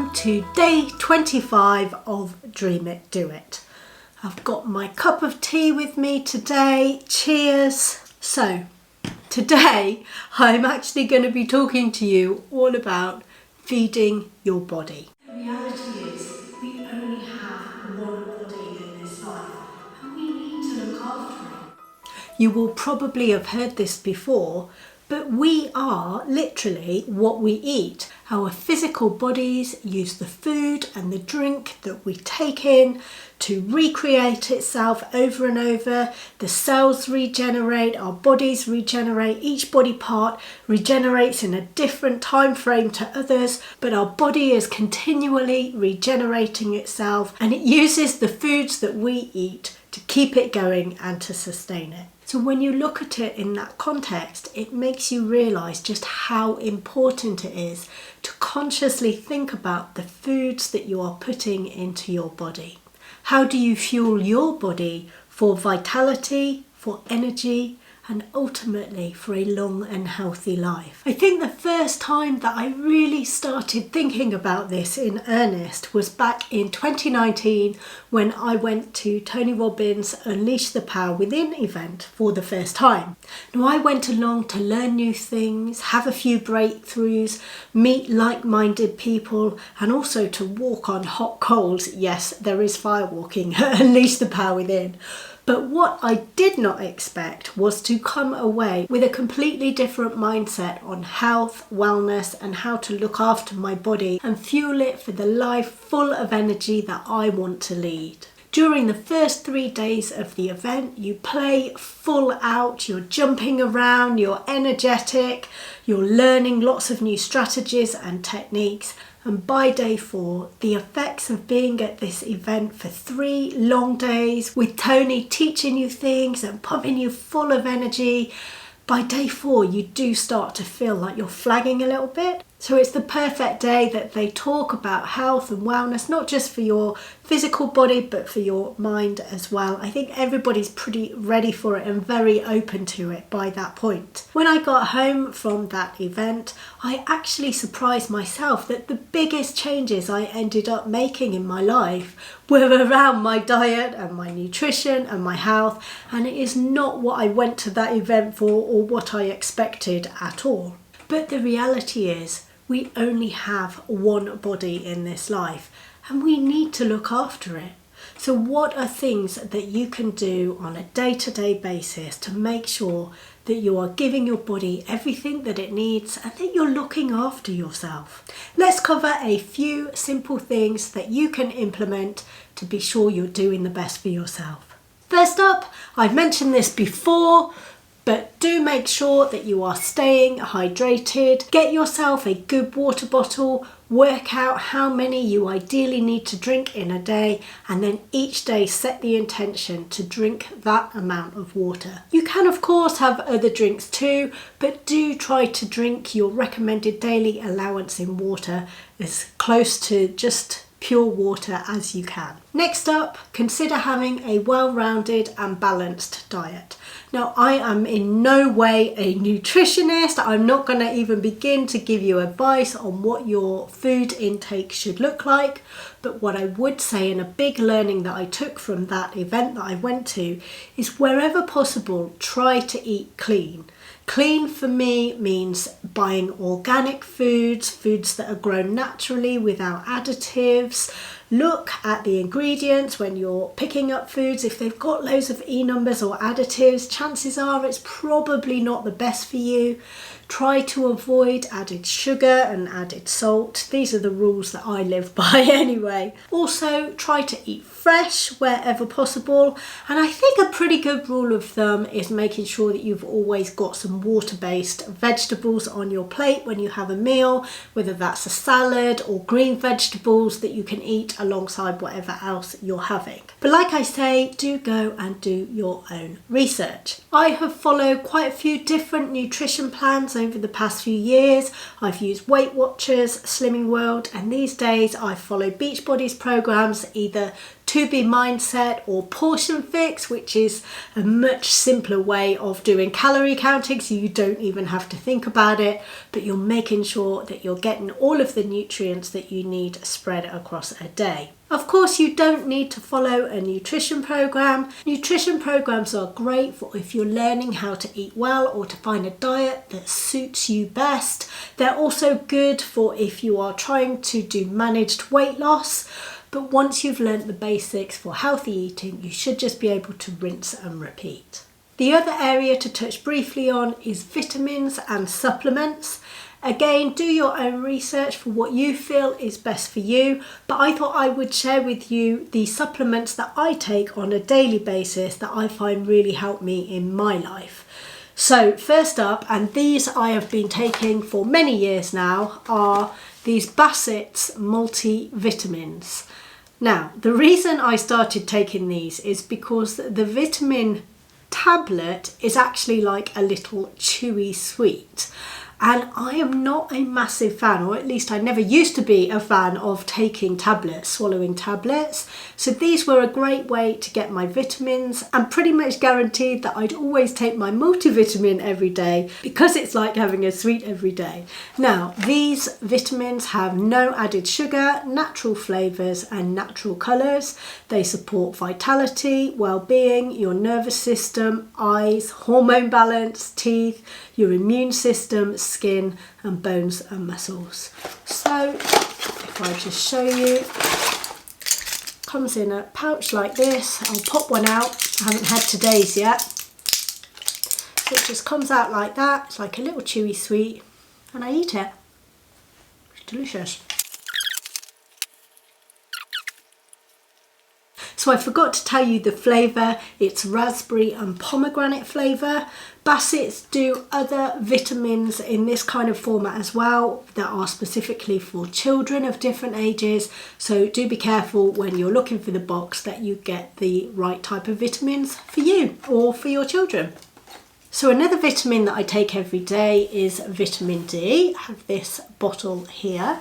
welcome to day 25 of Dream It, Do It. I've got my cup of tea with me today. Cheers. So, today I'm actually going to be talking to you all about feeding your body. The reality is we only have one body in this life and we need to look after it. You will probably have heard this before, but we are literally what we eat. Our physical bodies use the food and the drink that we take in to recreate itself over and over. The cells regenerate, our bodies regenerate, each body part regenerates in a different time frame to others, but our body is continually regenerating itself and it uses the foods that we eat to keep it going and to sustain it. So when you look at it in that context, it makes you realise just how important it is to consciously think about the foods that you are putting into your body. How do you fuel your body for vitality, for energy, and ultimately for a long and healthy life? I think the first time that I really started thinking about this in earnest was back in 2019 when I went to Tony Robbins' Unleash the Power Within event for the first time. Now I went along to learn new things, have a few breakthroughs, meet like-minded people, and also to walk on hot coals. Yes, there is fire walking at Unleash the Power Within. But what I did not expect was to come away with a completely different mindset on health, wellness, and how to look after my body and fuel it for the life full of energy that I want to lead. During the first 3 days of the event, you play full out, you're jumping around, you're energetic, you're learning lots of new strategies and techniques. And by day 4, the effects of being at this event for 3 long days with Tony teaching you things and pumping you full of energy, by day 4 you do start to feel like you're flagging a little bit. So it's the perfect day that they talk about health and wellness, not just for your physical body, but for your mind as well. I think everybody's pretty ready for it and very open to it by that point. When I got home from that event, I actually surprised myself that the biggest changes I ended up making in my life were around my diet and my nutrition and my health, and it is not what I went to that event for or what I expected at all. But the reality is, we only have one body in this life and we need to look after it. So what are things that you can do on a day-to-day basis to make sure that you are giving your body everything that it needs and that you're looking after yourself? Let's cover a few simple things that you can implement to be sure you're doing the best for yourself. First up, I've mentioned this before, but do make sure that you are staying hydrated. Get yourself a good water bottle, work out how many you ideally need to drink in a day, and then each day set the intention to drink that amount of water. You can of course have other drinks too, but do try to drink your recommended daily allowance in water as close to just pure water as you can. Next up, consider having a well-rounded and balanced diet. Now, I am in no way a nutritionist. I'm not going to even begin to give you advice on what your food intake should look like. But what I would say, and a big learning that I took from that event that I went to, is wherever possible, try to eat clean. Clean for me means buying organic foods, foods that are grown naturally without additives. Look at the ingredients when you're picking up foods. If they've got loads of E numbers or additives, chances are it's probably not the best for you. Try to avoid added sugar and added salt. These are the rules that I live by anyway. Also, try to eat fresh wherever possible. And I think a pretty good rule of thumb is making sure that you've always got some water-based vegetables on your plate when you have a meal, whether that's a salad or green vegetables that you can eat alongside whatever else you're having. But like I say, do go and do your own research. I have followed quite a few different nutrition plans over the past few years. I've used Weight Watchers, Slimming World, and these days I follow Beachbody's programs, either to-be mindset or portion fix, which is a much simpler way of doing calorie counting, so you don't even have to think about it, but you're making sure that you're getting all of the nutrients that you need spread across a day. Of course, you don't need to follow a nutrition program. Nutrition programs are great for if you're learning how to eat well or to find a diet that suits you best. They're also good for if you are trying to do managed weight loss. But once you've learnt the basics for healthy eating, you should just be able to rinse and repeat. The other area to touch briefly on is vitamins and supplements. Again, do your own research for what you feel is best for you, but I thought I would share with you the supplements that I take on a daily basis that I find really help me in my life. So first up, and these I have been taking for many years now, are these Bassett's multivitamins. Now, the reason I started taking these is because the vitamin tablet is actually like a little chewy sweet. And I am not a massive fan, or at least I never used to be a fan of taking tablets, swallowing tablets. So these were a great way to get my vitamins, and pretty much guaranteed that I'd always take my multivitamin every day because it's like having a sweet every day. Now, these vitamins have no added sugar, natural flavours and natural colours. They support vitality, well-being, your nervous system, eyes, hormone balance, teeth, your immune system, skin and bones and muscles. So if I just show you, comes in a pouch like this. I'll pop one out. I haven't had today's yet. So it just comes out like that. It's like a little chewy sweet and I eat it. It's delicious. So I forgot to tell you the flavour. It's raspberry and pomegranate flavour. Bassett's do other vitamins in this kind of format as well that are specifically for children of different ages. So do be careful when you're looking for the box that you get the right type of vitamins for you or for your children. So another vitamin that I take every day is vitamin D. I have this bottle here.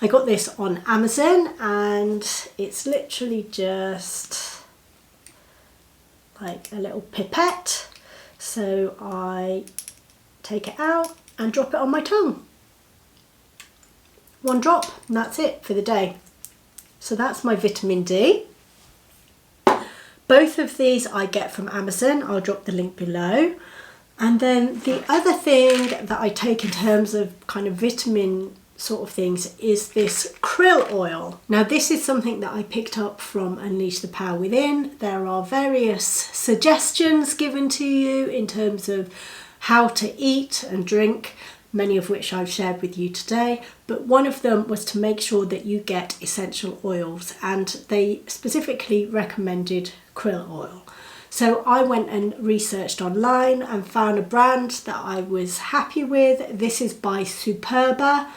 I got this on Amazon and it's literally just like a little pipette. So I take it out and drop it on my tongue. One drop and that's it for the day. So that's my vitamin D. Both of these I get from Amazon. I'll drop the link below. And then the other thing that I take in terms of kind of vitamin sort of things is this krill oil. Now this is something that I picked up from Unleash the Power Within. There are various suggestions given to you in terms of how to eat and drink, many of which I've shared with you today, but one of them was to make sure that you get essential oils, and they specifically recommended krill oil. So I went and researched online and found a brand that I was happy with. This is by Superba.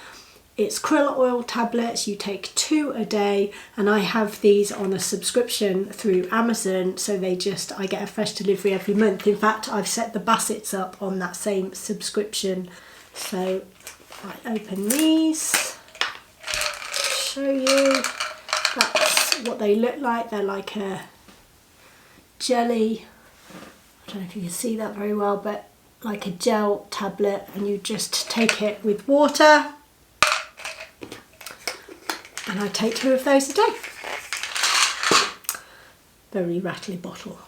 It's krill oil tablets. You take 2 a day, and I have these on a subscription through Amazon, so I get a fresh delivery every month. In fact, I've set the Bassett's up on that same subscription. So I open these, show you, that's what they look like. They're like a jelly, I don't know if you can see that very well, but like a gel tablet, and you just take it with water. And I take 2 of those a day. Very rattly bottle.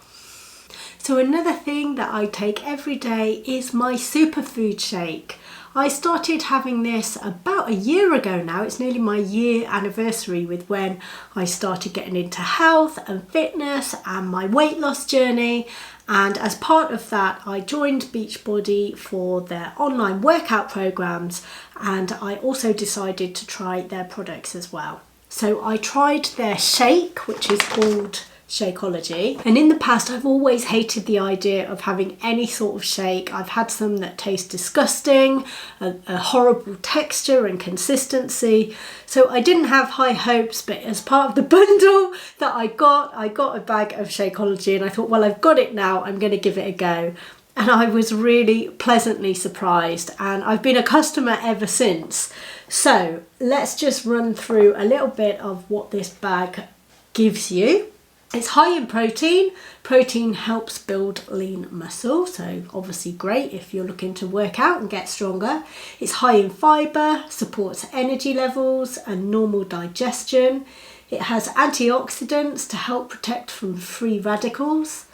So another thing that I take every day is my superfood shake. I started having this about a year ago now. It's nearly my year anniversary with when I started getting into health and fitness and my weight loss journey. And as part of that, I joined Beachbody for their online workout programs, and I also decided to try their products as well. So I tried their shake, which is called Shakeology, and in the past I've always hated the idea of having any sort of shake. I've had some that taste disgusting, a horrible texture and consistency, so I didn't have high hopes. But as part of the bundle that I got a bag of Shakeology, and I thought, well, I've got it now, I'm going to give it a go. And I was really pleasantly surprised, and I've been a customer ever since. So let's just run through a little bit of what this bag gives you. It's high in protein. Protein helps build lean muscle, so obviously great if you're looking to work out and get stronger. It's high in fibre, supports energy levels and normal digestion. It has antioxidants to help protect from free radicals.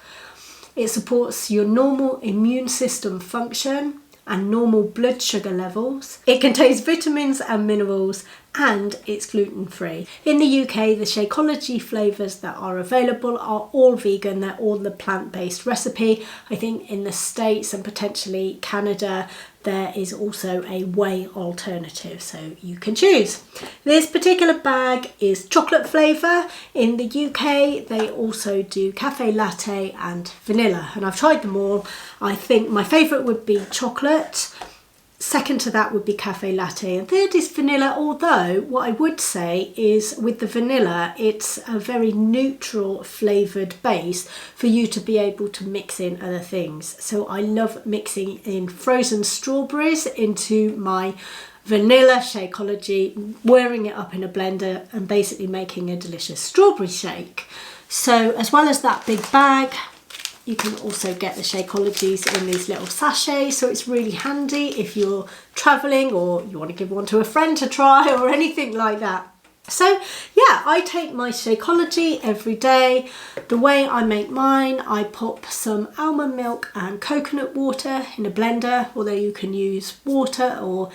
It supports your normal immune system function and normal blood sugar levels. It contains vitamins and minerals, and it's gluten-free. In the UK, the Shakeology flavours that are available are all vegan. They're all the plant-based recipe. I think in the States and potentially Canada, there is also a whey alternative, so you can choose. This particular bag is chocolate flavour. In the UK, they also do cafe latte and vanilla, and I've tried them all. I think my favourite would be chocolate. Second to that would be cafe latte, and third is vanilla, although what I would say is with the vanilla, it's a very neutral flavoured base for you to be able to mix in other things. So I love mixing in frozen strawberries into my vanilla Shakeology, whirring it up in a blender and basically making a delicious strawberry shake. So as well as that big bag, you can also get the Shakeologies in these little sachets, so it's really handy if you're travelling or you want to give one to a friend to try or anything like that. So yeah, I take my Shakeology every day. The way I make mine, I pop some almond milk and coconut water in a blender, although you can use water or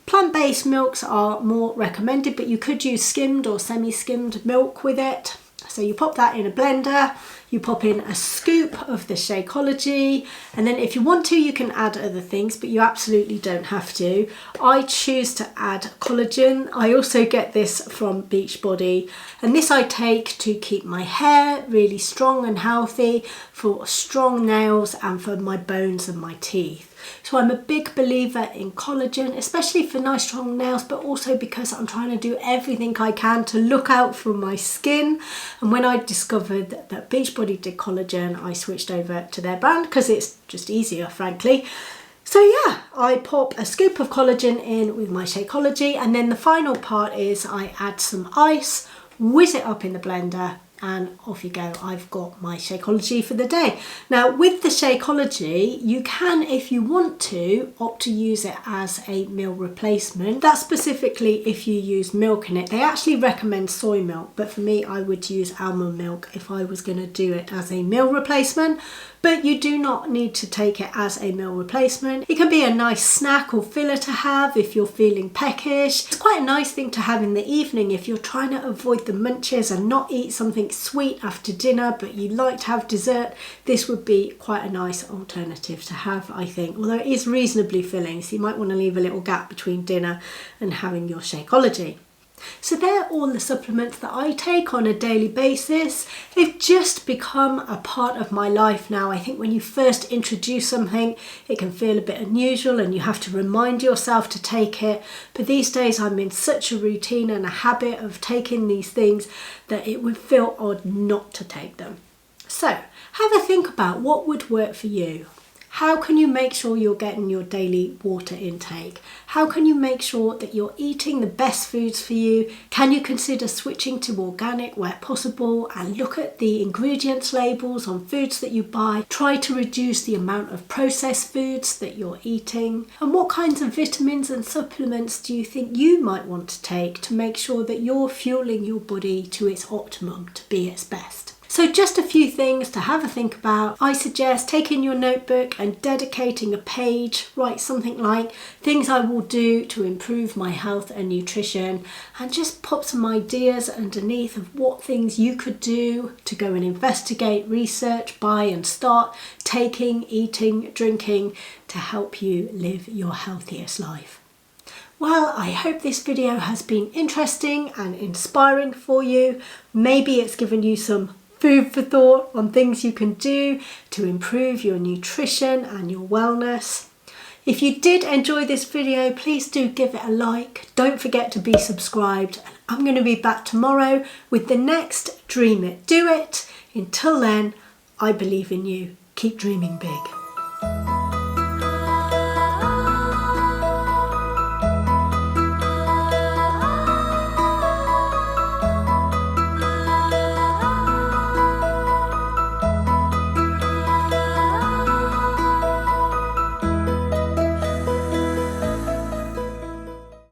plant-based milks are more recommended, but you could use skimmed or semi-skimmed milk with it. So you pop that in a blender, you pop in a scoop of the Shakeology, and then if you want to, you can add other things, but you absolutely don't have to. I choose to add collagen. I also get this from Beachbody, and this I take to keep my hair really strong and healthy, for strong nails and for my bones and my teeth. So I'm a big believer in collagen, especially for nice strong nails, but also because I'm trying to do everything I can to look out for my skin. And when I discovered that Beachbody did collagen, I switched over to their brand because it's just easier, frankly. So yeah, I pop a scoop of collagen in with my Shakeology, and then the final part is I add some ice, whiz it up in the blender, and off you go. I've got my Shakeology for the day. Now with the Shakeology, you can, if you want to, opt to use it as a meal replacement. That's specifically if you use milk in it. They actually recommend soy milk, but for me, I would use almond milk if I was going to do it as a meal replacement. But you do not need to take it as a meal replacement. It can be a nice snack or filler to have if you're feeling peckish. It's quite a nice thing to have in the evening if you're trying to avoid the munches and not eat something sweet after dinner, but you like to have dessert. This would be quite a nice alternative to have, I think, although it is reasonably filling, so you might want to leave a little gap between dinner and having your Shakeology. So they're all the supplements that I take on a daily basis. They've just become a part of my life now. I think when you first introduce something, it can feel a bit unusual and you have to remind yourself to take it. But these days I'm in such a routine and a habit of taking these things that it would feel odd not to take them. So have a think about what would work for you. How can you make sure you're getting your daily water intake? How can you make sure that you're eating the best foods for you? Can you consider switching to organic where possible and look at the ingredients labels on foods that you buy? Try to reduce the amount of processed foods that you're eating. And what kinds of vitamins and supplements do you think you might want to take to make sure that you're fueling your body to its optimum, to be its best? So just a few things to have a think about. I suggest taking your notebook and dedicating a page, write something like things I will do to improve my health and nutrition, and just pop some ideas underneath of what things you could do to go and investigate, research, buy and start taking, eating, drinking to help you live your healthiest life. Well, I hope this video has been interesting and inspiring for you. Maybe it's given you some food for thought on things you can do to improve your nutrition and your wellness. If you did enjoy this video, please do give it a like. Don't forget to be subscribed. And I'm going to be back tomorrow with the next Dream It, Do It. Until then, I believe in you. Keep dreaming big.